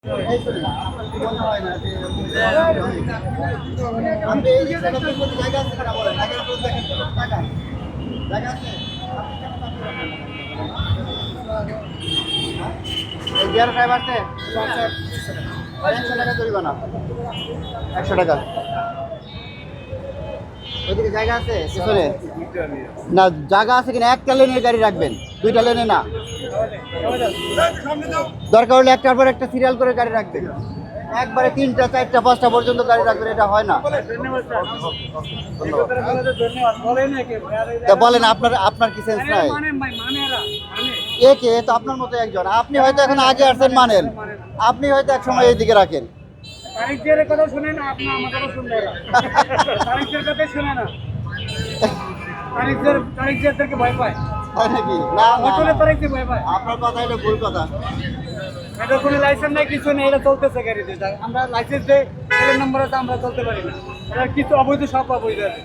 একশো টাকা ওইদিকে জায়গা আছে পিছনে না, জায়গা আছে কিনা? একটা লেনের গাড়ি রাখবেন, দুইটা লেনে না। দরকার হলে একটার পর একটা সিরিয়াল করে গাড়ি রাখবেন, একবারে 3টা 4টা 5টা পর্যন্ত গাড়ি রাখবেন, এটা হয় না। বলেন আপনার কি সেন্স নাই? একে তো আপনার মতো একজন, আপনি হয়তো এখন আগে আসছেন মানেন, আপনি হয়তো এক সময় এইদিকে রাখেন। কথা শুনে না, আপনি আমার কথা শুনবে না, কথা শুনে না, ভয় পায় নাকি? না ভয় পায়। আপনার কথা এটা ভুল কথা। এটা কোনো লাইসেন্স নাই, কিছু নেই, এটা চলতেছে গাড়িতে। আমরা লাইসেন্স দেই, এর নম্বর আছে, আমরা চলতে পারি না। এটা কিছু অবৈধ, সব অবৈধ আছে।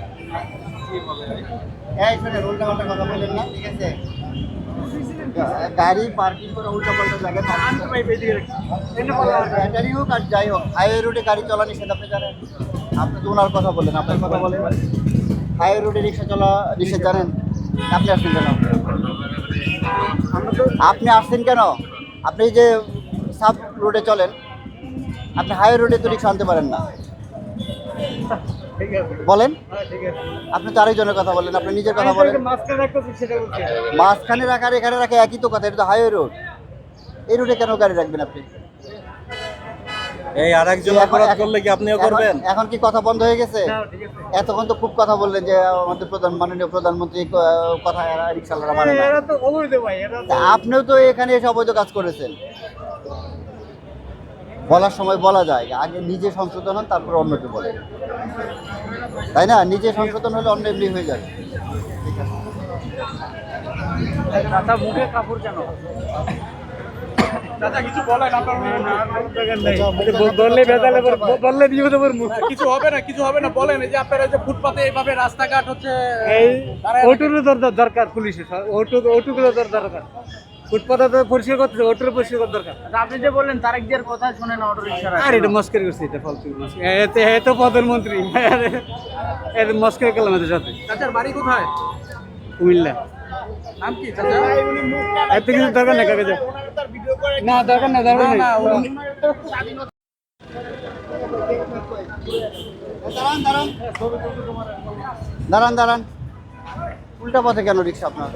এই শুনে উল্টাপাল্টা কথা বলেন না, ঠিক আছে? গাড়ি পার্কিং করে উল্টাপাল্টা জায়গায় ব্যাটারি হোক আর যাই হোক, হাইওয়ে রোডে গাড়ি চলা নিষেধ, আপনি জানেন? আপনি তো ওনার কথা বলেন, আপনার কথা বলেন। হাইওয়ে রোডে রিক্সা চলা নিষেধ জানেন? আপনি আসছেন কেন? আপনি আসছেন কেন? আপনি যে সাব রোডে চলেন, আপনি হাইওয়ে রোডে তো রিক্সা আনতে পারেন না, বলেন? আপনি তো আরেকজনের কথা বলেন, আপনি নিজের কথা বলেন। মাঝখানে রাখার এখানে রাখে একই তো কথা, এটা তো হাইওয়ে রোড। এই রোডে কেন গাড়ি রাখবেন আপনি? এই আরেকজন অপরাধ করলে কি আপনিও করবেন? এখন কি কথা বন্ধ হয়ে গেছে? এতক্ষণ তো খুব কথা বললেন যে আমাদের মাননীয় প্রধানমন্ত্রী কথা রিক্সাওয়ালারা মানে না। আপনিও তো এখানে এসে অবৈধ কাজ করেছেন। বলার সময় বলা যায়, আগে নিজে সংশোধন হন, তারপর অন্যকে বলেন, তাই না? নিজে সংশোধন হলে অন্য এমনি হয়ে যাবে। মুখে কাপড় কেন? কিছু বলেন, কিছু হবে না বলেন। এই যে আপনারা যে ফুটপাতে এইভাবে রাস্তাঘাট হচ্ছে, দরকার পুলিশের, ওটুকুলো দরকার। ফুটপাতে তো পরিষ্কার করতে, ওটুর পরিষ্কার করা দরকার। আপনি যে বললেন তারেক জিয়ার কথা শুনে না অটো রিক্সা, আর এটা মস্করি করছে, এটা ফালতু মস্করি। এত প্রধানমন্ত্রী, এটা মস্করি করলাম এদের সাথে। চাচার বাড়ি কোথায়? কুমিল্লা। নাম কি চাচা? এত কিছু দরকার নেই কাকে, না দরকার নেই, দরকার নেই। দাঁড়ান দাঁড়ান, উল্টা পথে কেন রিক্সা আপনার?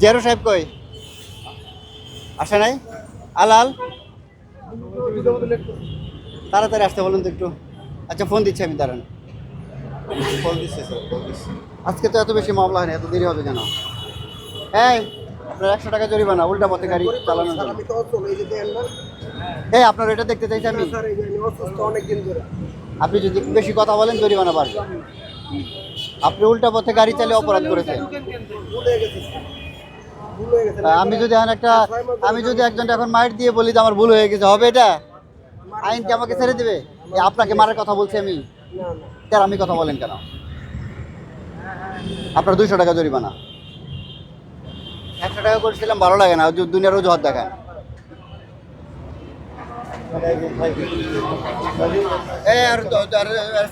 জেরো সাহেব কই? আসে নাই? আলাল তাড়াতাড়ি আসতে বলুন তো একটু। আচ্ছা ফোন দিচ্ছি আমি, দাঁড়ান। ফোন দিচ্ছে স্যার, ফোন দিচ্ছে। আজকে তো এত বেশি মামলা হয় না, এত দেরি হবে কেন? এই আপনার 100 টাকা জরিমানা উল্টা পথে গাড়ি চালানোর জন্য। এই আপনার এটা দেখতে চাইছি আমি। আপনি যদি বেশি কথা বলেন জরিমানা বাড়বে। আপনি উল্টা পথে গাড়ি চালিয়ে অপরাধ করেছেন। আমি যদি একজনটা এখন মাইট দিয়ে বলি যে আমার ভুল হয়ে গেছে, হবে এটা? আইন কি আমাকে ছেড়ে দেবে? আপনাকে মারার কথা বলছি আমি, তার আমি কথা বলেন কেন? আপনার 200 টাকা জরিমানা। 100 টাকা করেছিলাম, ভালো লাগে না, দুনিয়ার অজুহাত দেখায়।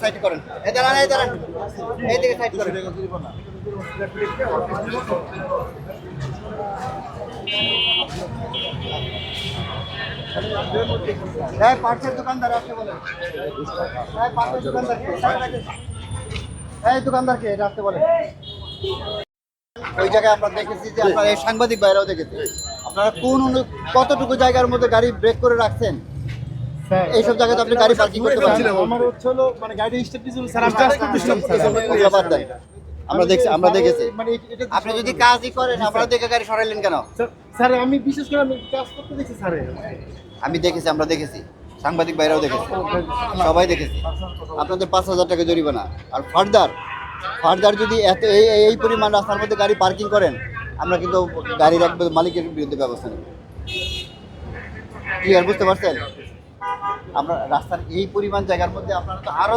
সাইড করেন, দাঁড়ান, এই দিকে সাইড করেন। পার্সের দোকানদার আসতে বলেন। পার্সের দোকানদারকে এটা আসতে বলেন। ওই জায়গায় আমরা দেখেছি যে আপনারা এই সাংবাদিক বাইরেও দেখেছি, আপনারা কতটুকু জায়গার মধ্যে গাড়ি ব্রেক করে রাখছেন। এইসব জায়গায় তো আপনি গাড়ি পার্কিং করতে পারছেন। আমার হচ্ছে হলো মানে গাড়ি স্টার্ট দিছিল স্যার, আমরা দেখেছি। আপনি যদি কাজই করেন, আপনারা দেখে গাড়ি সরাইলেন কেন? স্যার আমি বিশেষ করে আমি কাজ করতে দেখছি স্যার, আমি দেখেছি, আমরা দেখেছি, সাংবাদিক বাইরেও দেখেছি, সবাই দেখেছি। আপনাদের 5000 টাকা জরিমানা। আর ফার্দার যদি এত এই পরিমাণ রাস্তার মধ্যে গাড়ি পার্কিং করেন, আমরা কিন্তু গাড়ির একদম মালিকের বিরুদ্ধে ব্যবস্থা নেব। ক্লিয়ার, বুঝতে পারছেন? আমরা রাস্তার এই পরিমাণ জায়গার মধ্যে আপনারা তো আরো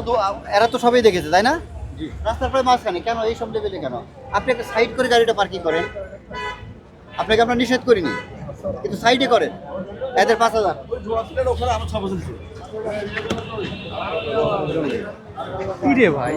এরা তো সবাই দেখেছে, তাই না? রাস্তার প্রায় মাঝখানে কেন এই সব লেভেলে কেন আপনি একটা সাইড করে গাড়িটা পার্কিং করেন? আপনাকে আমরা নিষেধ করিনি, কিন্তু সাইডে করেন, এদের 5,000। কি রে ভাই